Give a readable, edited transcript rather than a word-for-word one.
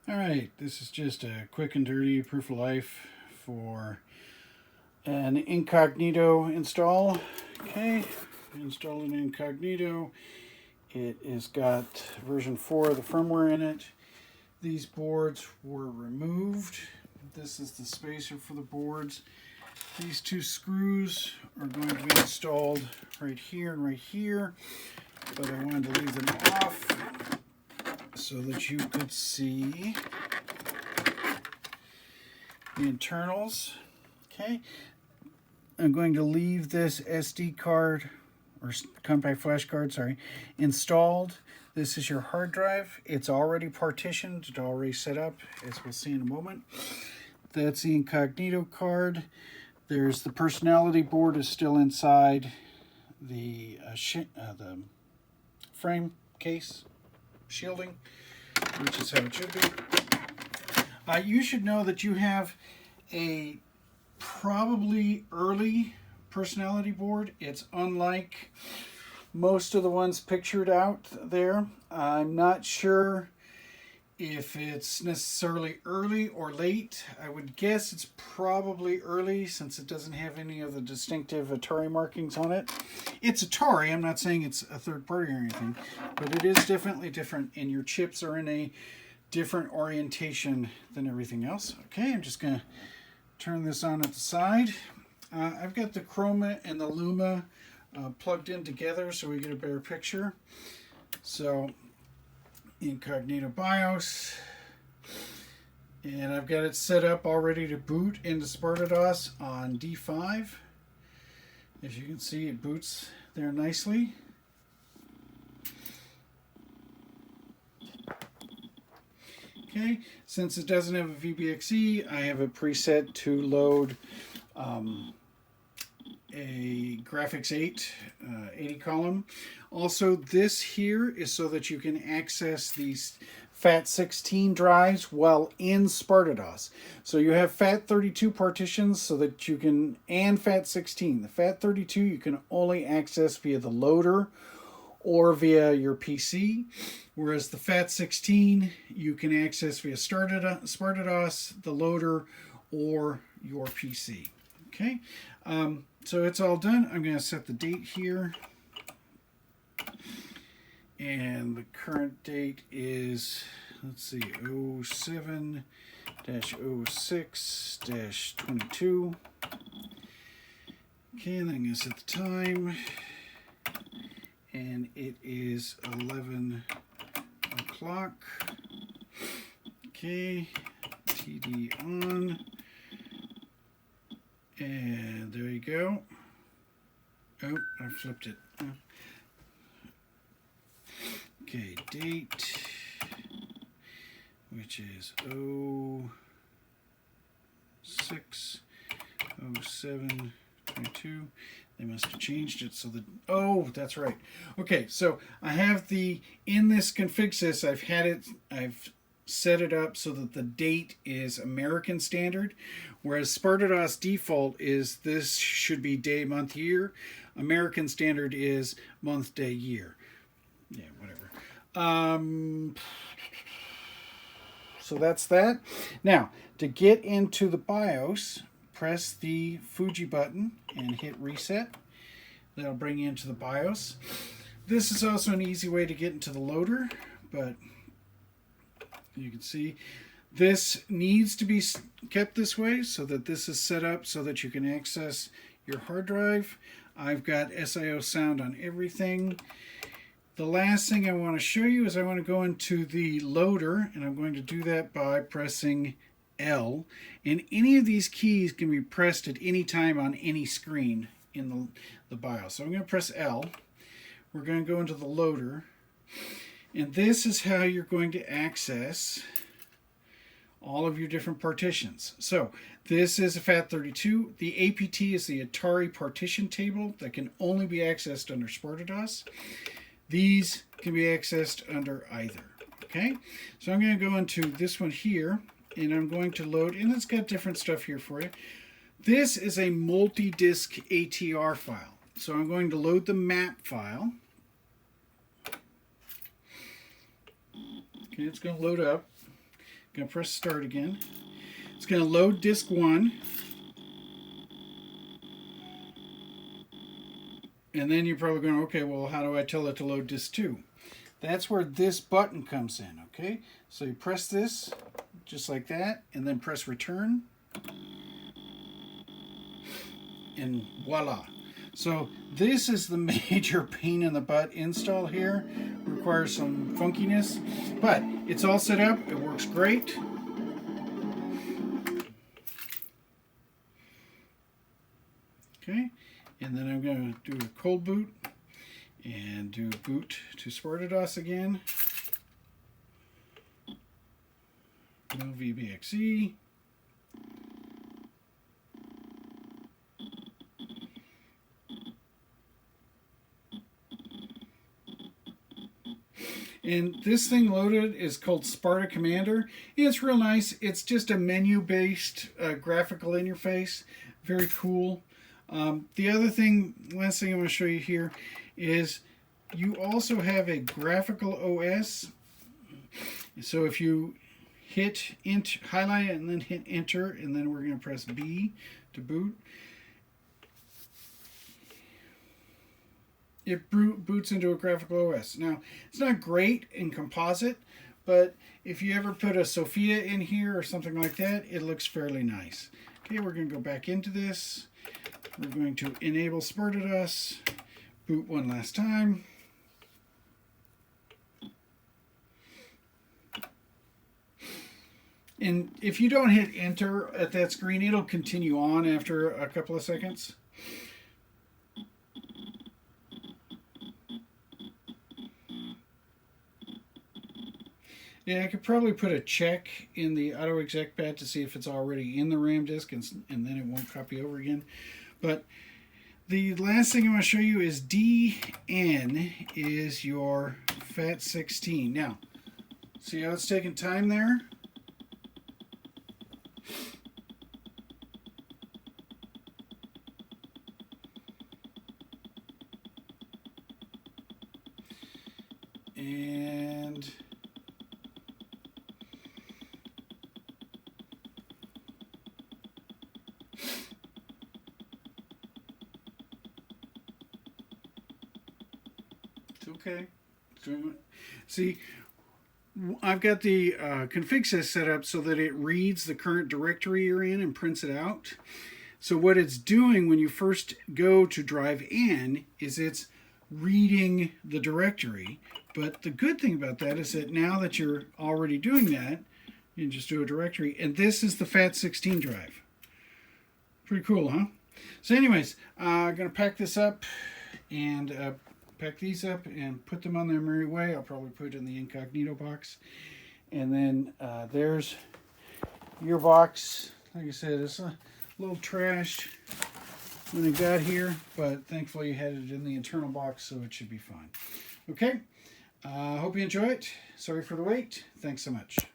Alright, this is just a quick and dirty proof of life for an Incognito install. Okay, install an Incognito. It has got version 4 of the firmware in it. These boards were removed. This is the spacer for the boards. These two screws are going to be installed right here and right here, but I wanted to leave them off so that you could see the internals. Okay, I'm going to leave this SD card or compact flash card, sorry, installed. This is your hard drive. It's already partitioned, it's already set up, as we'll see in a moment. That's the Incognito card. There's the personality board is still inside the frame case shielding, which is how it should be. You should know that you have a probably early personality board. It's unlike most of the ones pictured out there. I'm not sure if it's necessarily early or late. I would guess it's probably early since it doesn't have any of the distinctive Atari markings on it. It's Atari, I'm not saying it's a third party or anything, but it is definitely different, and your chips are in a different orientation than everything else. Okay, I'm just going to turn this on at the side. I've got the Chroma and the Luma plugged in together so we get a better picture. So Incognito BIOS, and I've got it set up all ready to boot into SpartaDOS on D5. As you can see, it boots there nicely. Okay, since it doesn't have a VBXE, I have it preset to load a Graphics 8 80 column. Also, this here is so that you can access these FAT16 drives while in SpartaDOS. So you have FAT32 partitions so that you can, and FAT16. The FAT32 you can only access via the loader or via your PC, whereas the FAT16 you can access via SpartaDOS, the loader, or your PC. Okay, so it's all done. I'm going to set the date here, and the current date is, let's see, 07-06-22. Okay, and then I'm going to set the time, and it is 11 o'clock. Okay, TD on, and there you go. Oh, I flipped it. Okay, date, which is 06-07-22. They must have changed it so that, oh, that's right. Okay, so I have in this config sys, I've set it up so that the date is American standard, whereas SpartaDOS default is this should be day, month, year. American standard is month, day, year. Yeah, whatever. So that's that. Now, to get into the BIOS, press the Fuji button and hit reset. That'll bring you into the BIOS. This is also an easy way to get into the loader, but you can see this needs to be kept this way so that this is set up so that you can access your hard drive. I've got SIO sound on everything. The last thing I want to show you is I want to go into the loader, and I'm going to do that by pressing L. And any of these keys can be pressed at any time on any screen in the BIOS. So I'm going to press L. We're going to go into the loader. And this is how you're going to access all of your different partitions. So this is a FAT32. The APT is the Atari partition table that can only be accessed under SpartaDOS. These can be accessed under either. Okay, so I'm going to go into this one here, and I'm going to load, and it's got different stuff here for you. This is a multi-disk ATR file. So I'm going to load the map file. Okay, it's going to load up. Going to press start again. It's going to load disk 1. And then you're probably going, okay, well, how do I tell it to load disk 2? That's where this button comes in, okay? So you press this, just like that, and then press return. And voila. So this is the major pain in the butt install here. Requires some funkiness, but it's all set up. It works great. Okay, and then I'm going to do a cold boot and do boot to SpartaDOS again. No VBXE. And this thing loaded is called Sparta Commander. It's real nice. It's just a menu-based graphical interface. Very cool. The other thing, last thing I'm going to show you here, is you also have a graphical OS. So if you hit highlight it and then hit enter, and then we're going to press B to boot. It boots into a graphical OS. Now, it's not great in composite, but if you ever put a Sophia in here or something like that, it looks fairly nice. Okay, we're going to go back into this. We're going to enable SpartaDOS, boot one last time. And if you don't hit enter at that screen, it'll continue on after a couple of seconds. Yeah, I could probably put a check in the auto exec pad to see if it's already in the RAM disk, and then it won't copy over again. But the last thing I want to show you is DN is your FAT16. Now, see how it's taking time there? And it's okay. See, I've got the config set up so that it reads the current directory you're in and prints it out. So what it's doing when you first go to drive in is it's reading the directory. But the good thing about that is that now that you're already doing that, you can just do a directory. And this is the FAT16 drive. Pretty cool, huh? So anyways, I'm going to pack this up and pack these up and put them on their merry way. I'll probably put it in the Incognito box. And then there's your box. Like I said, it's a little trashed when it got here, but thankfully you had it in the internal box, so it should be fine. Okay, hope you enjoy it. Sorry for the wait. Thanks so much.